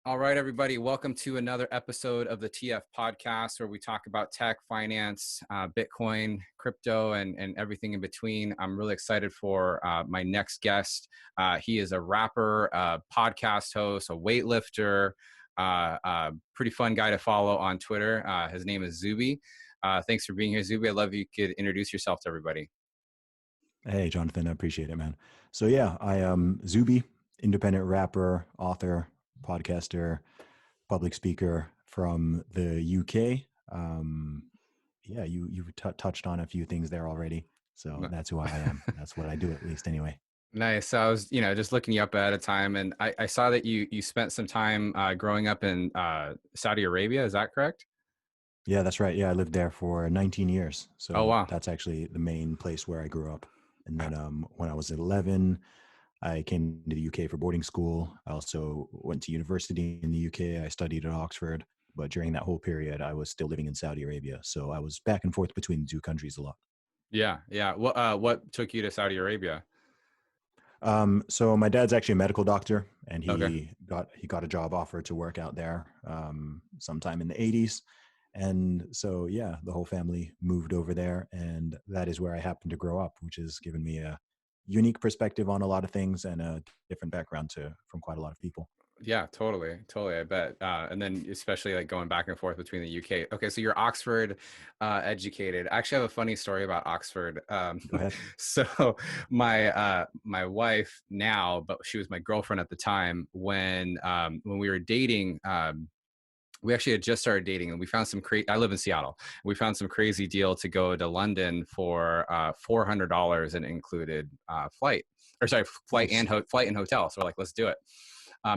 All right, everybody. Welcome to another episode of the TF podcast where we talk about tech, finance, Bitcoin, crypto, and everything in between. I'm really excited for my next guest. He is a rapper, podcast host, a weightlifter, pretty fun guy to follow on Twitter. His name is Zuby. Thanks for being here, Zuby. I'd love if you could introduce yourself to everybody. Hey, Jonathan, I appreciate it, man. So yeah, I am Zuby, independent rapper, author, podcaster, public speaker from the UK. Yeah, you touched on a few things there already. So that's who I am. That's what I do, at least anyway. Nice. So I was, just looking you up ahead of time, and I saw that you spent some time growing up in Saudi Arabia. Is that correct? Yeah, that's right. Yeah, I lived there for 19 years. Oh, So wow. that's actually the main place where I grew up. And then when I was 11, I came to the UK for boarding school. I also went to university in the UK. I studied at Oxford. But during that whole period, I was still living in Saudi Arabia. So I was back and forth between the two countries a lot. Yeah, yeah. What took you to Saudi Arabia? So my dad's actually a medical doctor, and Okay. he got a job offer to work out there sometime in the 80s. And so yeah, the whole family moved over there, and that is where I happened to grow up, which has given me a unique perspective on a lot of things and a different background from quite a lot of people. Yeah, totally, totally. I bet. And then especially like going back and forth between the UK. Okay, so you're Oxford educated. I actually have a funny story about Oxford. Go ahead. So my wife now, but she was my girlfriend at the time when we were dating. We actually had just started dating, and we found some crazy. I live in Seattle. We found some crazy deal to go to London for $400 and included flight, or sorry, Nice. flight and hotel. So we're like, let's do it.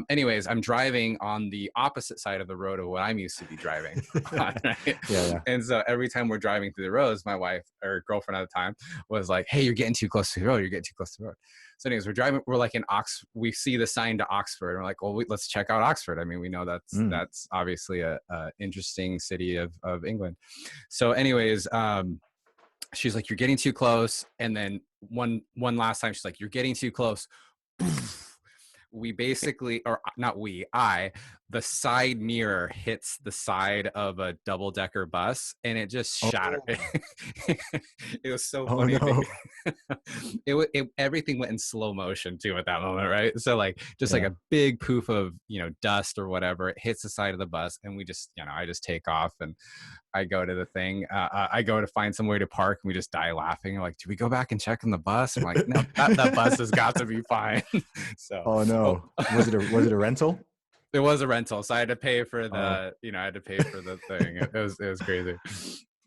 Anyways, I'm driving on the opposite side of the road of what I'm used to be driving on, right? Yeah, yeah. And so every time we're driving through the roads, my wife or girlfriend at the time was like, "Hey, you're getting too close to the road. You're getting too close to the road." So, anyways, we're driving. We're like in we see the sign to Oxford. And we're like, "Well, let's check out Oxford." I mean, we know Mm. that's obviously a interesting city of England. So, anyways, she's like, "You're getting too close." And then one last time, she's like, "You're getting too close." We basically, or not we, the side mirror hits the side of a double decker bus and it just shattered. Oh, It was so oh funny. no. Everything went in slow motion too at that moment, right? So like just like Yeah. a big poof of dust or whatever, it hits the side of the bus, and we just I just take off and I go to the thing. I go to find somewhere to park, and we just die laughing. I'm like, do we go back and check on the bus? I'm like, no, that bus has got to be fine. So, Oh oh, no. Was it a rental? it was a rental, so I had to pay for Oh, I had to pay for the thing. It was crazy.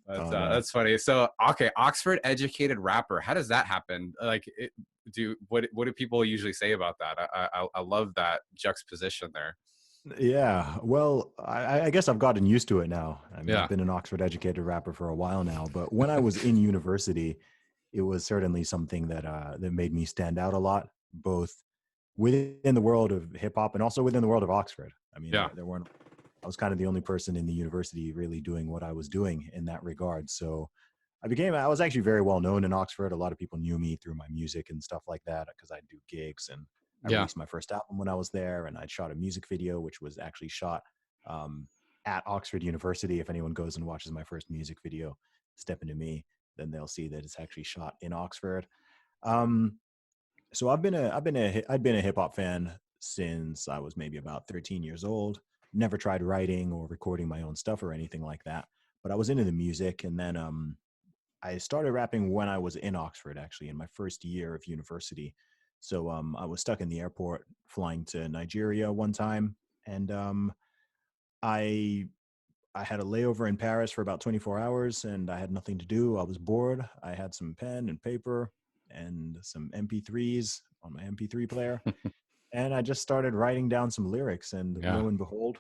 But oh no. that's funny. So, okay, Oxford educated rapper. How does that happen? Like, what do people usually say about that? I love that juxtaposition there. Yeah, well, I guess I've gotten used to it now. I mean, I've Yeah, been an Oxford educated rapper for a while now, but when I was in university, it was certainly something that made me stand out a lot, both within the world of hip hop and also within the world of Oxford. I mean, yeah, there weren't. I was kind of the only person in the university really doing what I was doing in that regard. So I was actually very well known in Oxford. A lot of people knew me through my music and stuff like that because I do gigs, and I yeah. released my first album when I was there, and I shot a music video, which was actually shot um, at Oxford University. If anyone goes and watches my first music video, Step Into Me, then they'll see that it's actually shot in Oxford. Um, so I'd been a hip hop fan since I was maybe about 13 years old. Never tried writing or recording my own stuff or anything like that, but I was into the music, and then I started rapping when I was in Oxford, actually, in my first year of university. So I was stuck in the airport flying to Nigeria one time, and I I had a layover in Paris for about 24 hours, and I had nothing to do. I was bored. I had some pen and paper and some MP3s on my MP3 player, and I just started writing down some lyrics. And Yeah, lo and behold,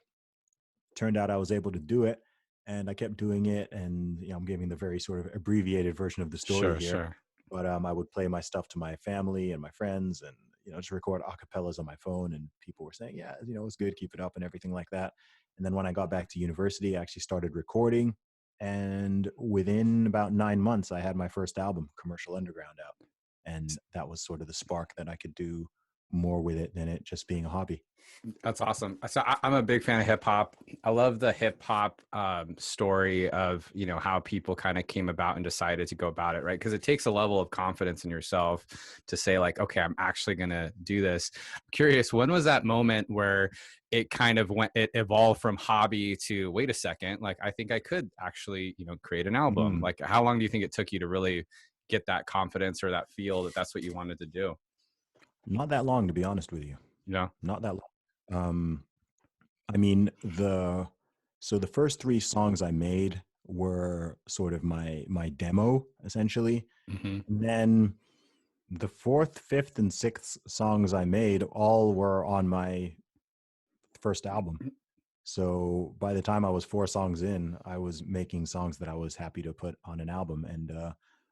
turned out I was able to do it, and I kept doing it. And I'm giving the very sort of abbreviated version of the story sure, here, sure. but I would play my stuff to my family and my friends, and just record acapellas on my phone. And people were saying, yeah, it's good, keep it up, and everything like that. And then when I got back to university, I actually started recording, and within about 9 months, I had my first album, Commercial Underground, out, and that was sort of the spark that I could do more with it than it just being a hobby. That's awesome. So I'm a big fan of hip hop. I love the hip hop story of, you know, how people kind of came about and decided to go about it, right? Because it takes a level of confidence in yourself to say like, okay, I'm actually going to do this. I'm curious, when was that moment where it kind of it evolved from hobby to, wait a second, like, I think I could actually, you know, create an album? Mm, Like, how long do you think it took you to really get that confidence or that feel that that's what you wanted to do? not that long, to be honest with you. You know? Not that long. Um, I mean, the first three songs I made were sort of my demo essentially, Mm-hmm. and then the fourth, fifth, and sixth songs I made all were on my first album. So by the time I was four songs in, I was making songs that I was happy to put on an album. And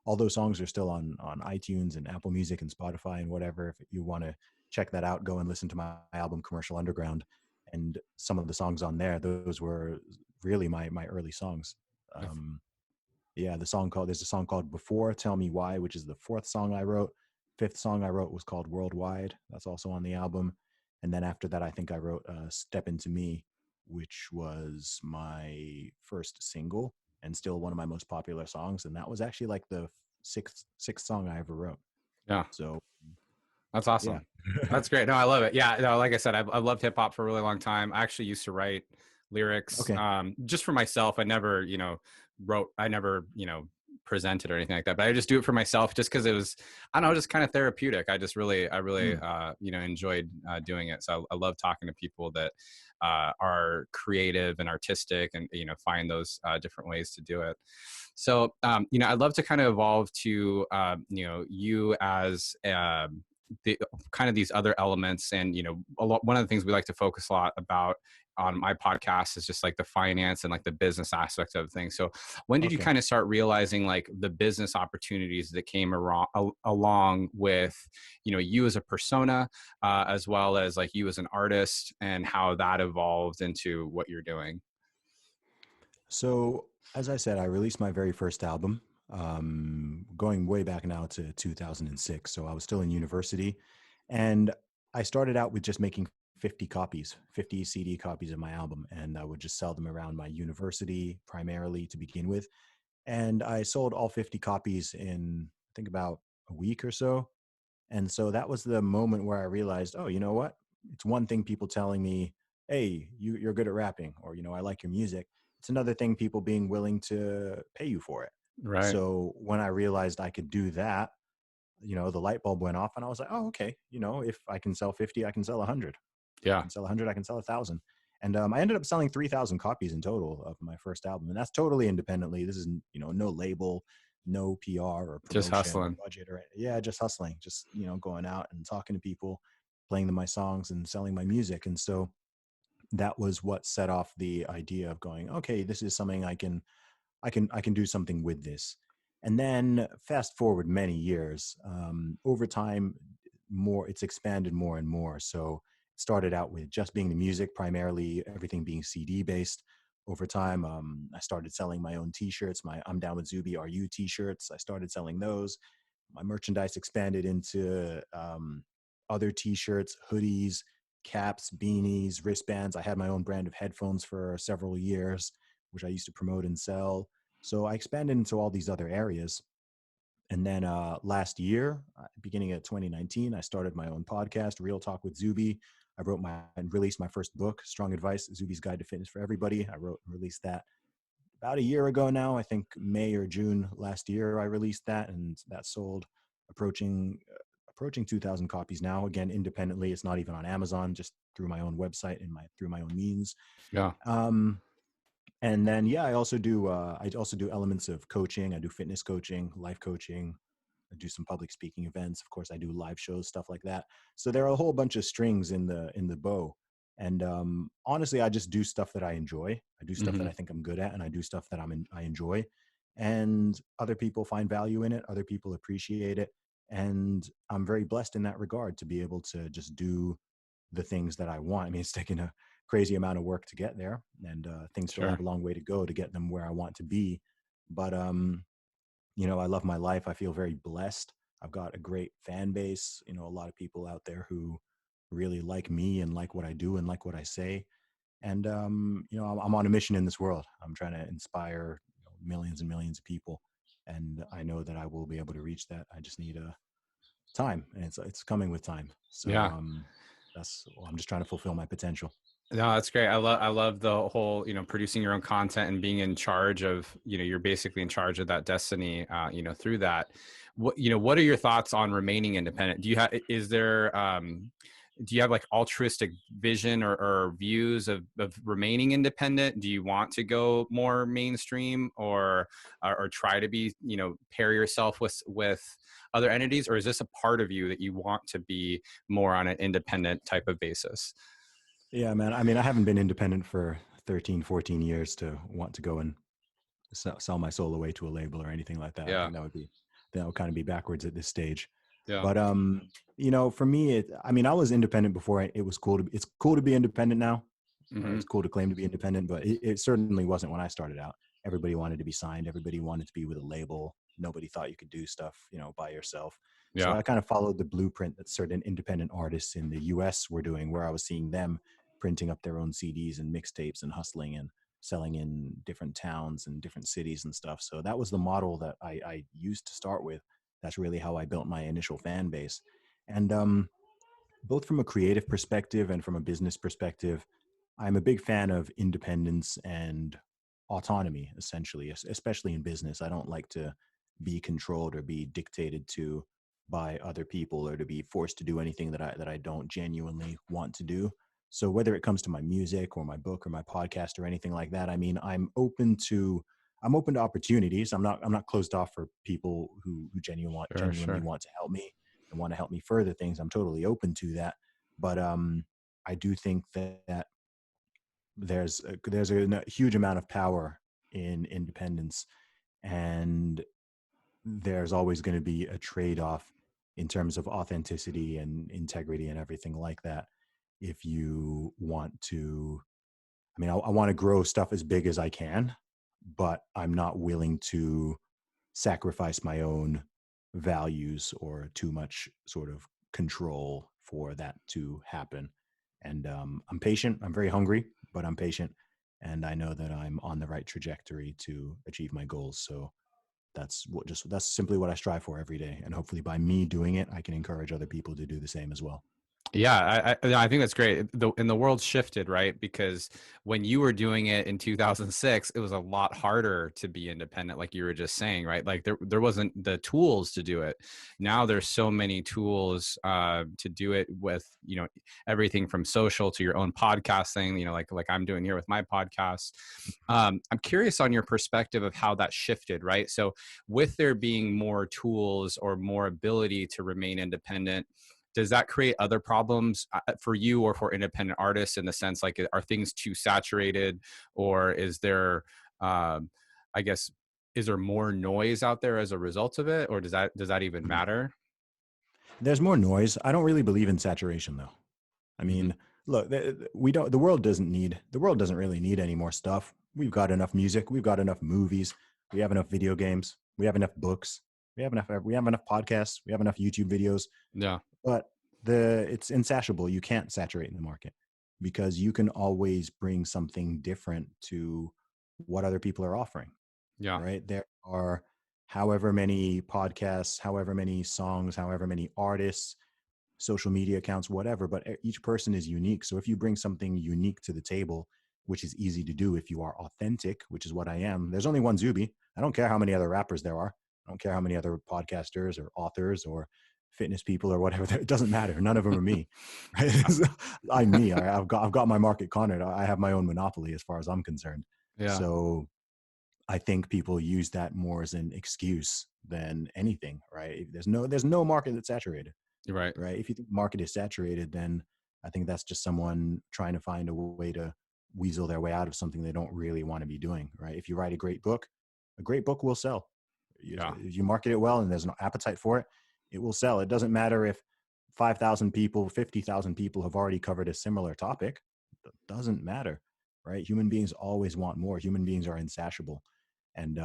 all those songs are still on iTunes and Apple Music and Spotify and whatever. If you want to check that out, go and listen to my album Commercial Underground. And some of the songs on there, those were really my early songs. Um, yeah, there's a song called Before Tell Me Why, which is the fourth song I wrote. Fifth song I wrote was called Worldwide. That's also on the album. And then after that, I think I wrote Step Into Me, which was my first single and still one of my most popular songs. And that was actually like the sixth song I ever wrote. Yeah. So That's yeah. awesome. That's great. No, I love it. Yeah, no, like I said, I've loved hip hop for a really long time. I actually used to write lyrics Okay. just for myself. I never, you know, I never, you know, presented or anything like that. But I just do it for myself just because it was, I don't know, just kind of therapeutic. I really, Mm, you know, enjoyed doing it. So I love talking to people that are creative and artistic and, you know, find those different ways to do it. So, you know, I'd love to kind of evolve to, you know, you as, the kind of these other elements, and you know, one of the things we like to focus a lot about on my podcast is just like the finance and like the business aspect of things. So when did you okay. kind of start realizing like the business opportunities that came along with, you know, you as a persona, as well as like you as an artist, and how that evolved into what you're doing? So, as I said, I released my very first album, going way back now to 2006. So I was still in university, and I started out with just making 50 copies, 50 CD copies of my album, and I would just sell them around my university primarily to begin with. And I sold all 50 copies in, I think, about a week or so. And so that was the moment where I realized, oh, you know what? It's one thing people telling me, hey, you're good at rapping, or, you know, I like your music. It's another thing people being willing to pay you for it. Right. So when I realized I could do that, you know, the light bulb went off and I was like, oh, okay, you know, if I can sell 50, I can sell 100. I Yeah. can sell 100, I can sell 1,000. And I ended up selling 3,000 copies in total of my first album. And that's totally independently. This is, you know, no label, no PR or Just promotion or hustling. budget or, yeah, just hustling, just, you know, going out and talking to people, playing them my songs and selling my music. And so that was what set off the idea of going, okay, this is something I can do something with this. And then fast forward many years, over time, it's expanded more and more. So it started out with just being the music, primarily everything being CD based. Over time, I started selling my own T-shirts, my "I'm Down with Zuby, Are You" T-shirts. I started selling those. My merchandise expanded into other T-shirts, hoodies, caps, beanies, wristbands. I had my own brand of headphones for several years, which I used to promote and sell. So I expanded into all these other areas. And then last year, beginning of 2019, I started my own podcast, Real Talk with Zuby. I wrote and released my first book, Strong Advice, Zuby's Guide to Fitness for Everybody. I wrote and released that about a year ago now. I think May or June last year I released that, and that sold approaching 2,000 copies now. Again, independently, it's not even on Amazon, just through my own website and through my own means. Yeah. Um, and then, yeah, I also do elements of coaching. I do fitness coaching, life coaching. I do some public speaking events. Of course, I do live shows, stuff like that. So there are a whole bunch of strings in the bow. And honestly, I just do stuff that I enjoy. I do stuff that Hmm. I think I'm good at, and I do stuff that I enjoy. And other people find value in it. Other people appreciate it, and I'm very blessed in that regard to be able to just do the things that I want. I mean, it's taken a crazy amount of work to get there, and things still have Sure. a long way to go to get them where I want to be. But you know, I love my life. I feel very blessed. I've got a great fan base. You know, a lot of people out there who really like me and like what I do and like what I say. And I'm on a mission in this world. I'm trying to inspire millions and millions of people, and I know that I will be able to reach that. I just need a time, and it's coming with time. So Yeah. that's well, I'm just trying to fulfill my potential. No, that's great. I love the whole, producing your own content and being in charge of, you're basically in charge of that destiny, through that. What are your thoughts on remaining independent? Do you have like altruistic vision or views of remaining independent? Do you want to go more mainstream or try to be, pair yourself with other entities, or is this a part of you that you want to be more on an independent type of basis? Yeah, man. I mean, I haven't been independent for 13, 14 years to want to go and sell my soul away to a label or anything like that. I Yeah. think that would kind of be backwards at this stage. Yeah. But for me, I mean, I was independent before. It was cool it's cool to be independent now, right? Hmm. It's cool to claim to be independent, but it certainly wasn't when I started out. Everybody wanted to be signed. Everybody wanted to be with a label. Nobody thought you could do stuff, by yourself. So Yeah. I kind of followed the blueprint that certain independent artists in the US were doing, where I was seeing them printing up their own CDs and mixtapes and hustling and selling in different towns and different cities and stuff. So that was the model that I used to start with. That's really how I built my initial fan base. And both from a creative perspective and from a business perspective, I'm a big fan of independence and autonomy, essentially, especially in business. I don't like to be controlled or be dictated to by other people or to be forced to do anything that I don't genuinely want to do. So whether it comes to my music or my book or my podcast or anything like that, I mean, I'm open to opportunities. I'm not closed off for people who Sure. genuinely Sure. want to help me and want to help me further things. I'm totally open to that. But I do think that there's a huge amount of power in independence, and there's always going to be a trade-off in terms of authenticity and integrity and everything like that. If you want to, I mean, I want to grow stuff as big as I can, but I'm not willing to sacrifice my own values or too much sort of control for that to happen. And I'm patient. I'm very hungry, but I'm patient. And I know that I'm on the right trajectory to achieve my goals. So that's simply what I strive for every day. And hopefully by me doing it, I can encourage other people to do the same as well. Yeah, I think that's great. And the world shifted, right? Because when you were doing it in 2006, it was a lot harder to be independent, like you were just saying, right? Like there wasn't the tools to do it. Now there's so many tools to do it with, everything from social to your own podcasting, like I'm doing here with my podcast. I'm curious on your perspective of how that shifted, right? So with there being more tools or more ability to remain independent, does that create other problems for you or for independent artists, in the sense like, are things too saturated, or is there I guess, is there more noise out there as a result of it, or does that even Mhm. matter? There's more noise. I don't really believe in saturation though. I Hmm. mean, look, we don't. The world doesn't really need any more stuff. We've got enough music. We've got enough movies. We have enough video games. We have enough books. We have enough podcasts. We have enough YouTube videos. Yeah. But it's insatiable. You can't saturate the market because you can always bring something different to what other people are offering. Yeah. Right? There are however many podcasts, however many songs, however many artists, social media accounts, whatever, but each person is unique. So if you bring something unique to the table, which is easy to do if you are authentic, which is what I am, there's only one Zuby. I don't care how many other rappers there are. I don't care how many other podcasters or authors or fitness people or whatever. It doesn't matter. None of them are me. Right? I'm me. I've got my market cornered. I have my own monopoly as far as I'm concerned. Yeah. So I think people use that more as an excuse than anything, right? There's no market that's saturated, You're right. right? If you think the market is saturated, then I think that's just someone trying to find a way to weasel their way out of something they don't really want to be doing, right? If you write a great book will sell. Yeah. If you market it well and there's an appetite for it, it will sell. It doesn't matter if 5,000 people, 50,000 people have already covered a similar topic. It doesn't matter, right? Human beings always want more. Human beings are insatiable. And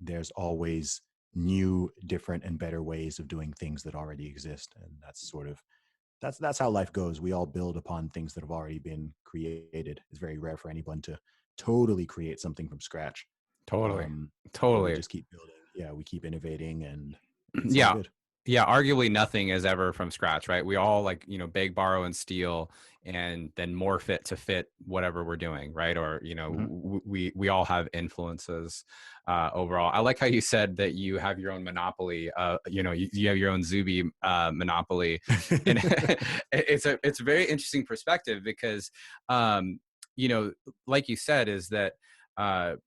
there's always new, different, and better ways of doing things that already exist. And that's sort of that's how life goes. We all build upon things that have already been created. It's very rare for anyone to totally create something from scratch. Totally. So we Totally. just keep building. Yeah, we keep innovating, and it's all Yeah. good. Yeah, arguably nothing is ever from scratch, right? We all like, beg, borrow, and steal, and then morph it to fit whatever we're doing, right? Or Hmm. we all have influences overall. I like how you said that you have your own monopoly. You have your own Zuby monopoly, and it's a very interesting perspective because, um, like you said, is that. Uh,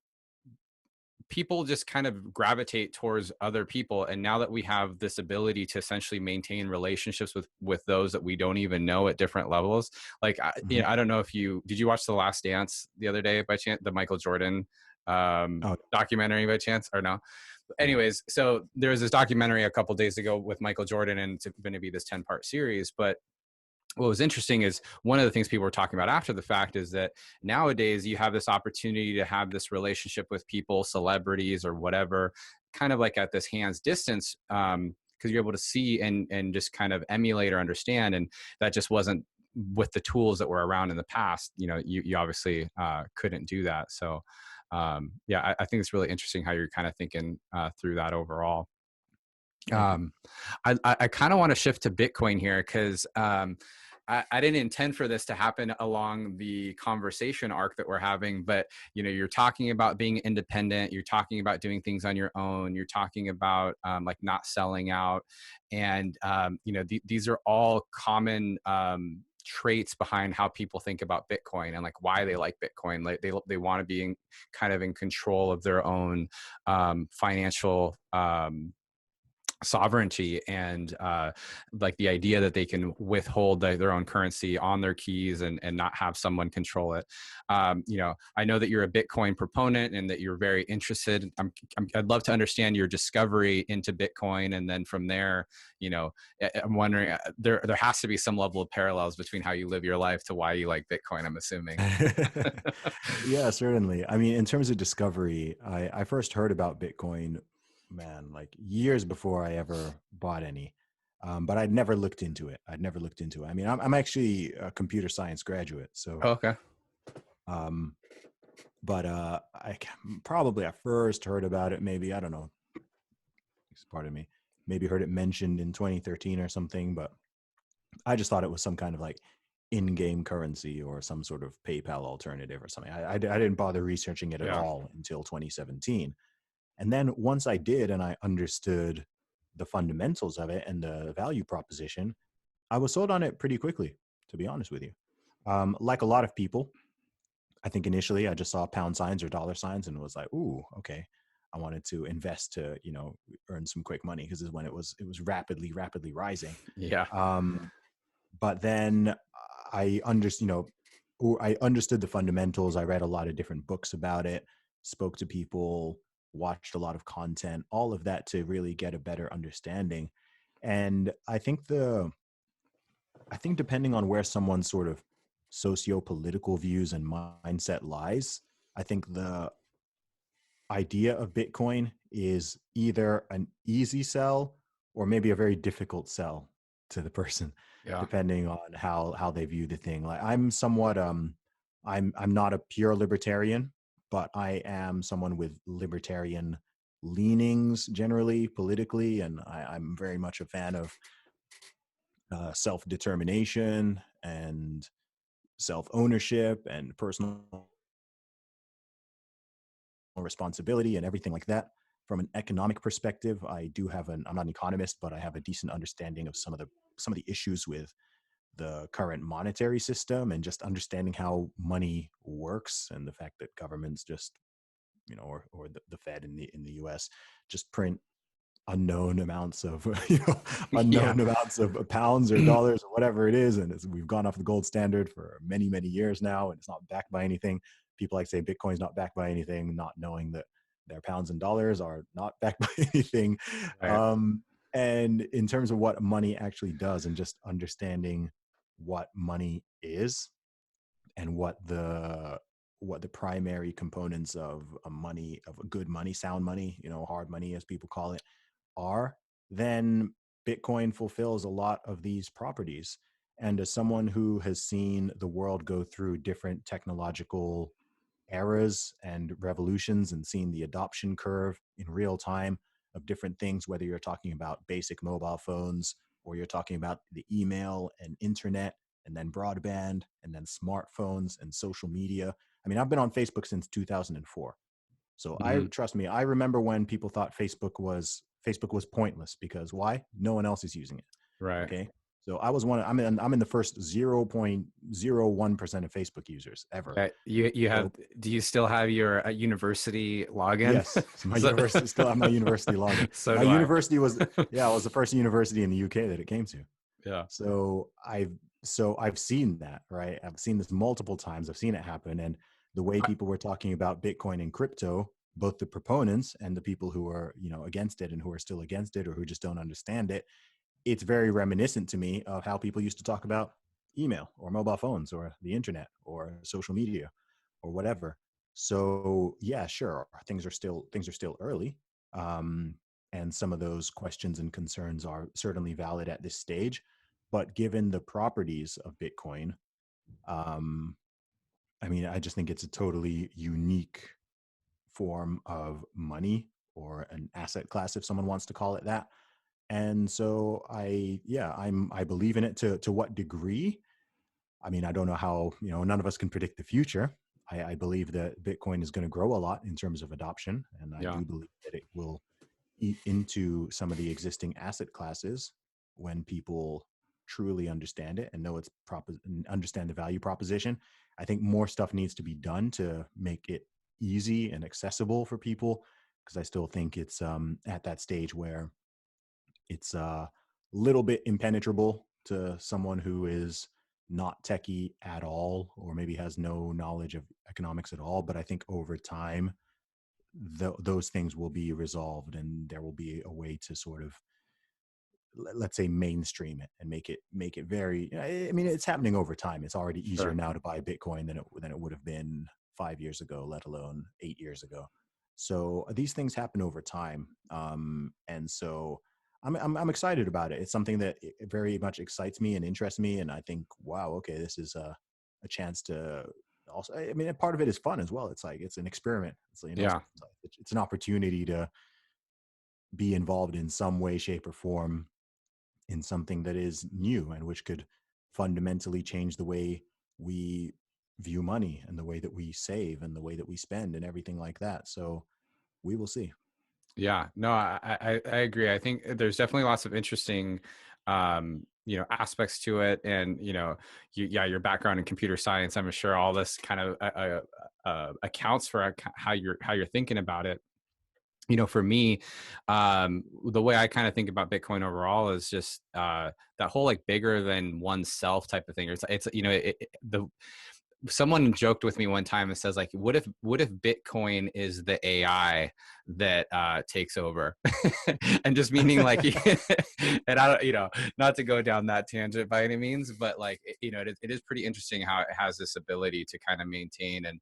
People just kind of gravitate towards other people, and now that we have this ability to essentially maintain relationships with those that we don't even know at different levels, like Hmm. I don't know if you did you watch The Last Dance the other day by chance, the Michael Jordan Oh, documentary by chance, or no? yeah. Anyways, so there was this documentary a couple days ago with Michael Jordan, and it's going to be this 10-part series. But what was interesting is one of the things people were talking about after the fact is that nowadays you have this opportunity to have this relationship with people, celebrities or whatever, kind of like at this hands distance, because you're able to see and just kind of emulate or understand, and that just wasn't with the tools that were around in the past. You obviously couldn't do that. So yeah, I think it's really interesting how you're kind of thinking through that overall. Thank you. um, I kind of want to shift to Bitcoin here because I didn't intend for this to happen along the conversation arc that we're having, but you're talking about being independent, you're talking about doing things on your own, you're talking about like not selling out, and these are all common traits behind how people think about Bitcoin and like why they like Bitcoin. Like they want to be kind of in control of their own financial sovereignty, and like the idea that they can withhold their own currency on their keys and not have someone control it. I know that you're a Bitcoin proponent and that you're very interested. I'd love to understand your discovery into Bitcoin, and then from there, I'm wondering, there has to be some level of parallels between how you live your life to why you like Bitcoin, I'm assuming. Yeah, certainly. I mean, in terms of discovery, I first heard about Bitcoin, man, like years before I ever bought any. But I'd never looked into it. I mean, I'm actually a computer science graduate, so Okay. um, but probably I first heard about it, maybe, I don't know, pardon me, maybe heard it mentioned in 2013 or something, but I just thought it was some kind of like in-game currency or some sort of PayPal alternative or something. I didn't bother researching it at Yeah. all until 2017. And then once I did and I understood the fundamentals of it and the value proposition, I was sold on it pretty quickly, to be honest with you. Like a lot of people, I think initially I just saw pound signs or dollar signs and was like, ooh, okay. I wanted to invest to, earn some quick money because this is when it was rapidly rising. Yeah. Um, but then I understood the fundamentals. I read a lot of different books about it, spoke to people, watched a lot of content, all of that to really get a better understanding. And I think depending on where someone's sort of socio-political views and mindset lies, I think the idea of Bitcoin is either an easy sell or maybe a very difficult sell to the person, Yeah. depending on how they view the thing. Like I'm somewhat I'm not a pure libertarian, but I am someone with libertarian leanings generally politically, and I'm very much a fan of self-determination and self-ownership and personal responsibility and everything like that. From an economic perspective, I'm not an economist, but I have a decent understanding of some of the issues with the current monetary system and just understanding how money works and the fact that governments just, or the Fed in the US just print unknown amounts of Yeah. unknown amounts of pounds or dollars or whatever it is, and we've gone off the gold standard for many years now, and it's not backed by anything. People like say Bitcoin's not backed by anything, not knowing that their pounds and dollars are not backed by anything. Right. And in terms of what money actually does and just understanding what money is and what the primary components of a good money, sound money, hard money as people call it, are, then Bitcoin fulfills a lot of these properties. And as someone who has seen the world go through different technological eras and revolutions and seen the adoption curve in real time of different things, whether you're talking about basic mobile phones or you're talking about the email and internet and then broadband and then smartphones and social media. I mean, I've been on Facebook since 2004. So I Hmm. trust me, I remember when people thought Facebook was pointless because why? No one else is using it. Right. Okay. So I was I'm in the first 0.01% of Facebook users ever. Yeah, you So have. Do you still have your university login? yes, so my So, university still have my university login. so My do I. university was, yeah, it was the first university in the UK that it came to. Yeah. So I've seen that, right? I've seen this multiple times. I've seen it happen. And the way people were talking about Bitcoin and crypto, both the proponents and the people who are, against it and who are still against it or who just don't understand it, it's very reminiscent to me of how people used to talk about email or mobile phones or the internet or social media or whatever. So yeah, sure, things are still early, um, and some of those questions and concerns are certainly valid at this stage. But given the properties of Bitcoin, um, I mean, I just think it's a totally unique form of money or an asset class, if someone wants to call it that. And so I believe in it. To what degree? I mean, I don't know how, none of us can predict the future. I believe that Bitcoin is going to grow a lot in terms of adoption. And I Yeah. do believe that it will eat into some of the existing asset classes when people truly understand it and know and understand the value proposition. I think more stuff needs to be done to make it easy and accessible for people, because I still think it's at that stage where it's a little bit impenetrable to someone who is not techie at all, or maybe has no knowledge of economics at all. But I think over time, those things will be resolved, and there will be a way to sort of, let's say, mainstream it and make it very. I mean, it's happening over time. It's already easier Sure. now to buy Bitcoin than it would have been 5 years ago, let alone 8 years ago. So these things happen over time, and so I'm excited about it. It's something that very much excites me and interests me, and I think, wow, okay, this is a chance to also. I mean, part of it is fun as well. It's like it's an experiment. It's Yeah. it's an opportunity to be involved in some way, shape, or form in something that is new and which could fundamentally change the way we view money and the way that we save and the way that we spend and everything like that. So we will see. Yeah, no, I agree. I think there's definitely lots of interesting, aspects to it, and your background in computer science. I'm sure all this kind of accounts for how you're thinking about it. For me, the way I kind of think about Bitcoin overall is just that whole like bigger than oneself type of thing. It's the someone joked with me one time and says like, what if Bitcoin is the AI that takes over? And just meaning like, and I don't, not to go down that tangent by any means, but like, it is pretty interesting how it has this ability to kind of maintain. And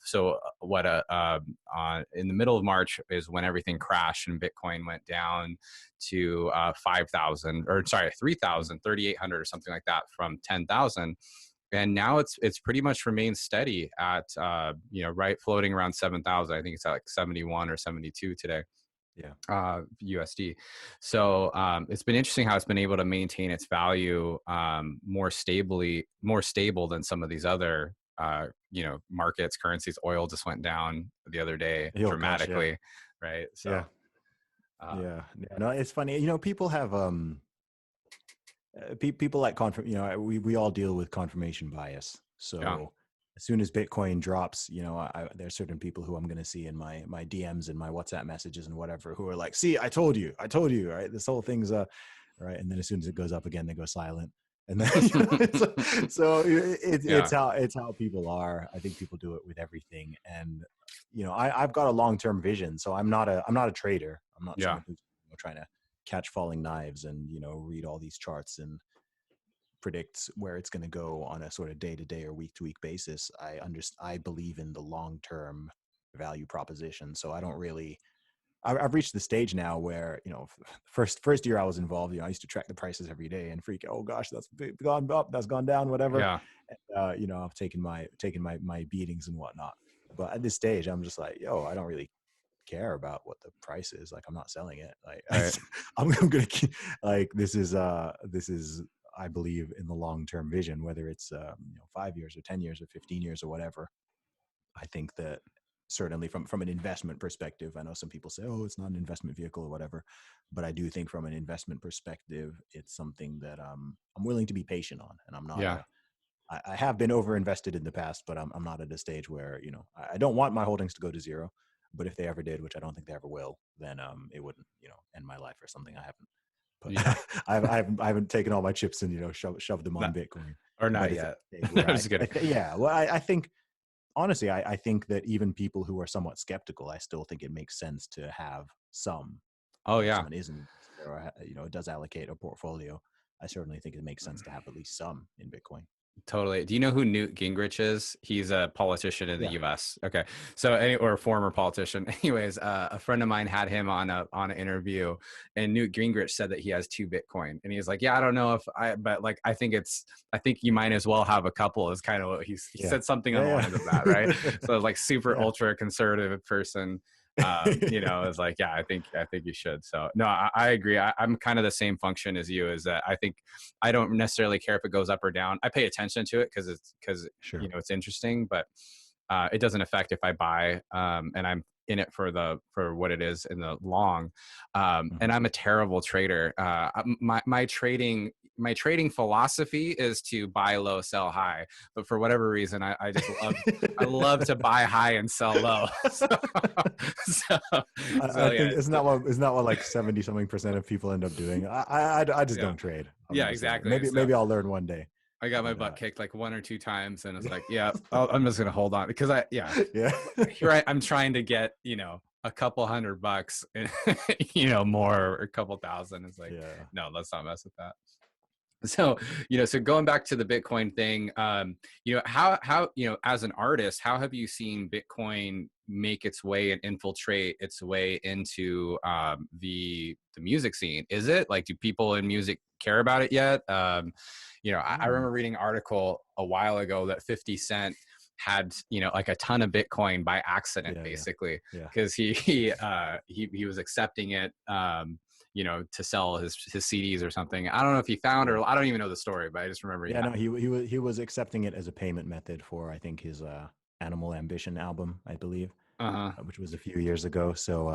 so what in the middle of March is when everything crashed and Bitcoin went down to 5,000, or sorry, 3,000, 3,800 or something like that, from 10,000. And now it's pretty much remained steady at right, floating around 7,000. I think it's at like 71 or 72 today, Yeah. USD. So it's been interesting how it's been able to maintain its value more stable than some of these other markets, currencies. Oil just went down the other day Oh gosh. Yeah. dramatically, right? So Yeah. Yeah. Yeah. No, it's funny. People have, people like we all deal with confirmation bias. yeah, So as soon as Bitcoin drops, there's certain people who I'm going to see in my DMs and my WhatsApp messages and whatever, who are like, see, I told you, right? This whole thing's right. And then as soon as it goes up again, they go silent. And then it's yeah, how people are. I think people do it with everything. And I've got a long-term vision. So I'm not a trader. I'm not yeah. someone who's trying to catch falling knives and read all these charts and predict where it's going to go on a sort of day-to-day or week-to-week basis. I believe in the long-term value proposition. So I've reached the stage now where, first year I was involved, I used to track the prices every day and freak, oh gosh, that's gone up, that's gone down, whatever. Yeah. I've taken my beatings and whatnot. But at this stage, I'm just like, yo, I don't really care about what the price is. Like, I'm not selling it. Like, Right. I'm gonna keep, like, this is I believe in the long-term vision, whether it's 5 years or 10 years or 15 years or whatever. I think that certainly from an investment perspective, I know some people say, oh, it's not an investment vehicle or whatever, but I do think from an investment perspective, it's something that I'm willing to be patient on. And I'm not Yeah. I have been over invested in the past, but I'm not at a stage where, I don't want my holdings to go to zero. But if they ever did, which I don't think they ever will, then it wouldn't, end my life or something. I haven't Yeah. put, I haven't taken all my chips and, shoved them on Not, Bitcoin. or But not it's at yet. a stage I'm where just kidding. well, I think, honestly, I think that even people who are somewhat skeptical, I still think it makes sense to have some. Oh If yeah. someone isn't, or does allocate a portfolio, I certainly think it makes sense to have at least some in Bitcoin. Totally. Do you know who Newt Gingrich is? He's a politician in the Yeah. U.S. Okay, so or a former politician. Anyways, a friend of mine had him on an interview, and Newt Gingrich said that he has 2 Bitcoin, and he's like, "Yeah, I don't know but like, I think you might as well have a couple." Is kind of what he Yeah. said, something on the Yeah. lines of that, right? So like super Yeah. ultra conservative person. It's like, yeah, I think you should. So no, I agree. I'm kind of the same function as you, is that I think I don't necessarily care if it goes up or down. I pay attention to it because Sure. it's interesting, but it doesn't affect if I buy, and I'm in it for what it is in the long. And I'm a terrible trader. My trading philosophy is to buy low, sell high. But for whatever reason, I just love to buy high and sell low. I Yeah, think isn't that what like 70 something percent of people end up doing? I just yeah, don't trade. yeah, exactly. Maybe I'll learn one day. I got my But butt kicked like 1 or 2 times, and it's like, yeah, I'm just gonna hold on because yeah. I'm trying to get a couple $100 and more, or a couple thousand. It's like, Yeah. no, let's not mess with that. So so going back to the Bitcoin thing, how as an artist, how have you seen Bitcoin make its way and infiltrate its way into the music scene? Is it like, do people in music care about it yet? I remember reading an article a while ago that 50 Cent had like a ton of Bitcoin by accident, basically, Yeah. because he was accepting it to sell his CDs or something. I don't know if he found, or I don't even know the story, but I just remember. Yeah, no, he was accepting it as a payment method for, I think, his Animal Ambition album, I believe, which was a few years ago. So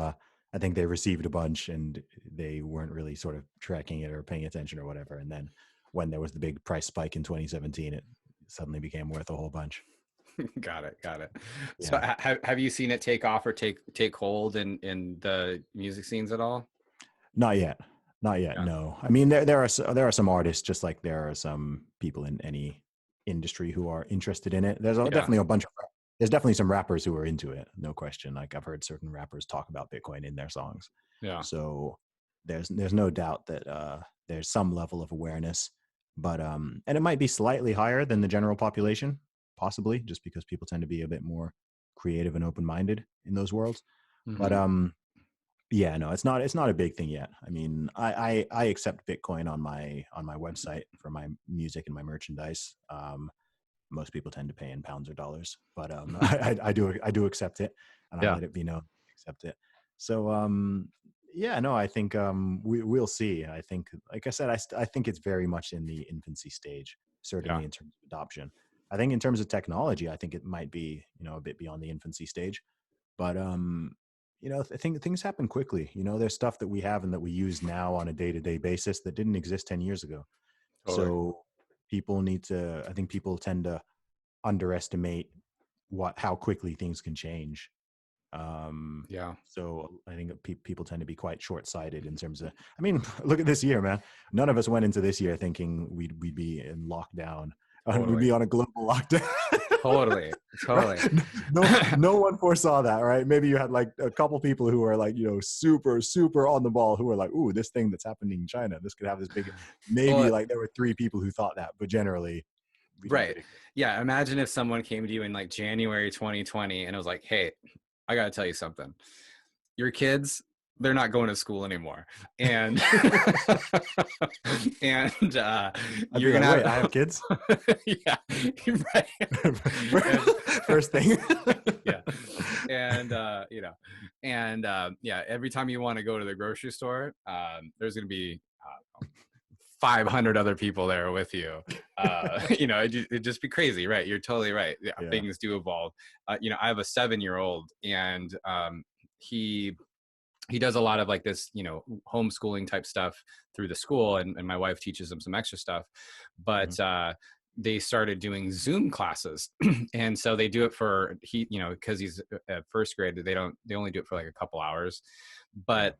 I think they received a bunch and they weren't really sort of tracking it or paying attention or whatever. And then when there was the big price spike in 2017, it suddenly became worth a whole bunch. Got it. Yeah. So have you seen it take off or take hold in the music scenes at all? Not yet. Yeah. No. I mean, there are some artists, just like there are some people in any industry who are interested in it. There's definitely some rappers who are into it, no question. Like, I've heard certain rappers talk about Bitcoin in their songs. Yeah. So there's no doubt that there's some level of awareness, but and it might be slightly higher than the general population, possibly, just because people tend to be a bit more creative and open-minded in those worlds. Mm-hmm. But yeah, no, it's not a big thing yet. I mean, I accept Bitcoin on my website for my music and my merchandise. Most people tend to pay in pounds or dollars, but I do accept it, and I let it be known I accept it. So yeah, no, I think we'll see. I think, like I said, I think it's very much in the infancy stage, certainly in terms of adoption. I think in terms of technology, I think it might be a bit beyond the infancy stage, but I think things happen quickly. There's stuff that we have and that we use now on a day-to-day basis that didn't exist 10 years ago. Totally. So I think people tend to underestimate how quickly things can change. So I think people tend to be quite short-sighted in terms of, I mean, look at this year, man. None of us went into this year thinking we'd be in lockdown. We'd be on a global lockdown. Totally. No one foresaw that, right? Maybe you had like a couple people who are like, super, super on the ball, who are like, ooh, this thing that's happening in China, this could have this big, maybe like there were 3 people who thought that, but generally. Right. Yeah. Imagine if someone came to you in like January 2020 and it was like, hey, I got to tell you something. Your kids, they're not going to school anymore. And and I'd you're be like, gonna wait, I have have kids. yeah, right. And, First thing. yeah, and yeah, every time you want to go to the grocery store, there's gonna be 500 other people there with you. It'd just be crazy, right? You're totally right. Yeah, Yeah. things do evolve. I have a 7-year-old, and he does a lot of like this, homeschooling type stuff through the school, and my wife teaches him some extra stuff. But they started doing Zoom classes, and so they do it for because he's at first grade. They only do it for like a couple hours. Yeah. But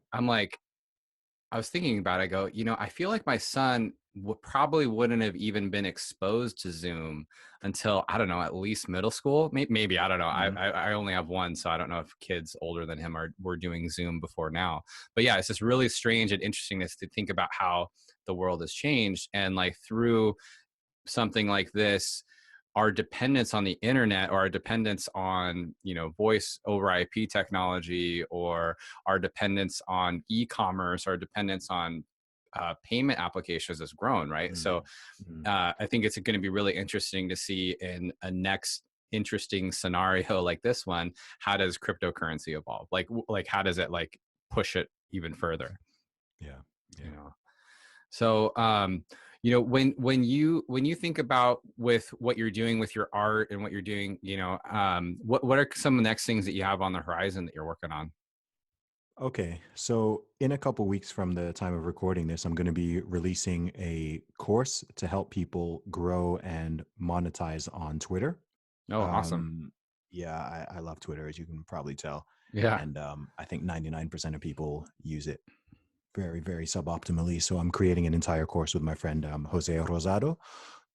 I was thinking about it, I go, I feel like my son probably wouldn't have even been exposed to Zoom until, I don't know, at least middle school. Maybe I don't know. Mhm. I only have one, so I don't know if kids older than him were doing Zoom before now. But yeah, it's just really strange and interesting to think about how the world has changed, and like through something like this, our dependence on the internet, or our dependence on voice over IP technology, or our dependence on e-commerce, our dependence on payment applications has grown, right? So Mhm. Mhm. I think it's going to be really interesting to see in a next interesting scenario like this one, how does cryptocurrency evolve? Like how does it like push it even further? Yeah. you Yeah. know so, when you think about with what you're doing with your art and what you're doing, what are some of the next things that you have on the horizon that you're working on? Okay, so in a couple weeks from the time of recording this, I'm going to be releasing a course to help people grow and monetize on Twitter. Oh, awesome. Um, yeah, I love Twitter, as you can probably tell. Yeah. And I think 99% of people use it very, very suboptimally. So I'm creating an entire course with my friend Jose Rosado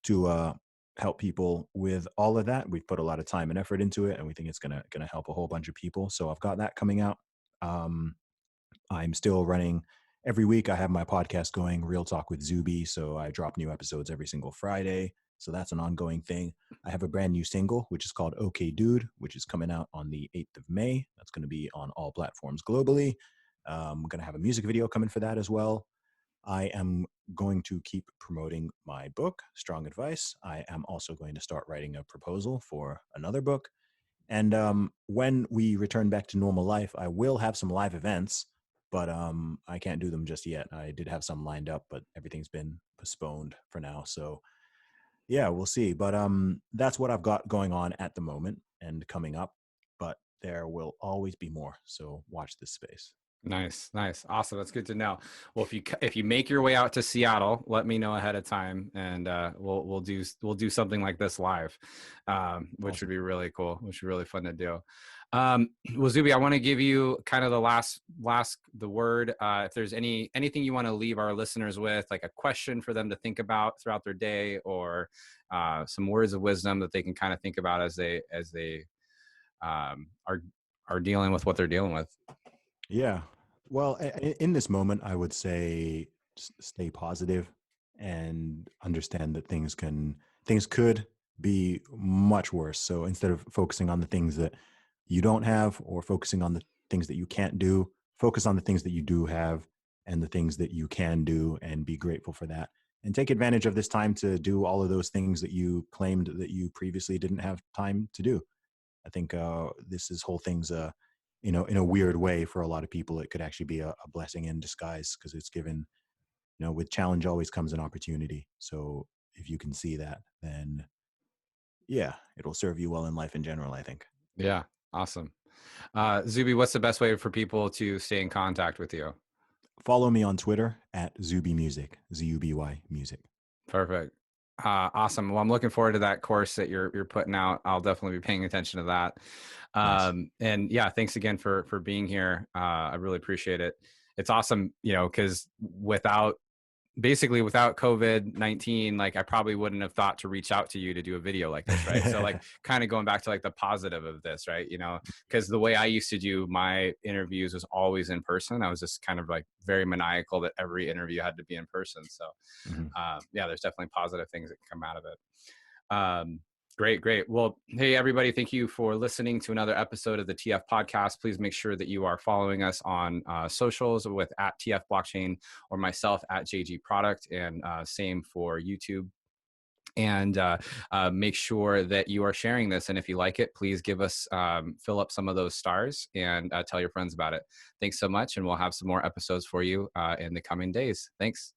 to help people with all of that. We've put a lot of time and effort into it, and we think it's gonna help a whole bunch of people. So I've got that coming out. Um, I'm still running every week. I have my podcast going, Real Talk with Zuby. So I drop new episodes every single Friday. So that's an ongoing thing. I have a brand new single, which is called Okay Dude, which is coming out on the 8th of May. That's going to be on all platforms globally. I'm going to have a music video coming for that as well. I am going to keep promoting my book, Strong Advice. I am also going to start writing a proposal for another book. And when we return back to normal life, I will have some live events, but I can't do them just yet. I did have some lined up, but everything's been postponed for now. So yeah, we'll see. But that's what I've got going on at the moment and coming up. But there will always be more. So watch this space. Nice, nice, awesome. That's good to know. Well, if you make your way out to Seattle, let me know ahead of time, and we'll do something like this live, which would Awesome. be really cool. Which would be really fun to do. Well, Zuby, I want to give you kind of the last the word. If there's anything you want to leave our listeners with, like a question for them to think about throughout their day, or some words of wisdom that they can kind of think about as they are dealing with what they're dealing with. Yeah. Well, in this moment, I would say stay positive and understand that things could be much worse. So instead of focusing on the things that you don't have or focusing on the things that you can't do, focus on the things that you do have and the things that you can do, and be grateful for that. And take advantage of this time to do all of those things that you claimed that you previously didn't have time to do. I think this whole thing's in a weird way for a lot of people, it could actually be a blessing in disguise, because it's given, with challenge always comes an opportunity. So if you can see that, then yeah, it'll serve you well in life in general, I think. Yeah, awesome. Zuby, what's the best way for people to stay in contact with you? Follow me on Twitter at Zuby Music, Zuby Music. Perfect. Awesome. Well, I'm looking forward to that course that you're putting out. I'll definitely be paying attention to that. Nice. And yeah, thanks again for being here. I really appreciate it. It's awesome, because without COVID-19, like I probably wouldn't have thought to reach out to you to do a video like this, right? So like kind of going back to like the positive of this, right? Because the way I used to do my interviews was always in person. I was just kind of like very maniacal that every interview had to be in person. So Mhm. yeah, there's definitely positive things that can come out of it. Um, Great, great. Well, hey, everybody, thank you for listening to another episode of the TF podcast. Please make sure that you are following us on socials with at TF Blockchain or myself at JG Product, and same for YouTube. And make sure that you are sharing this. And if you like it, please give us, fill up some of those stars and tell your friends about it. Thanks so much. And we'll have some more episodes for you in the coming days. Thanks.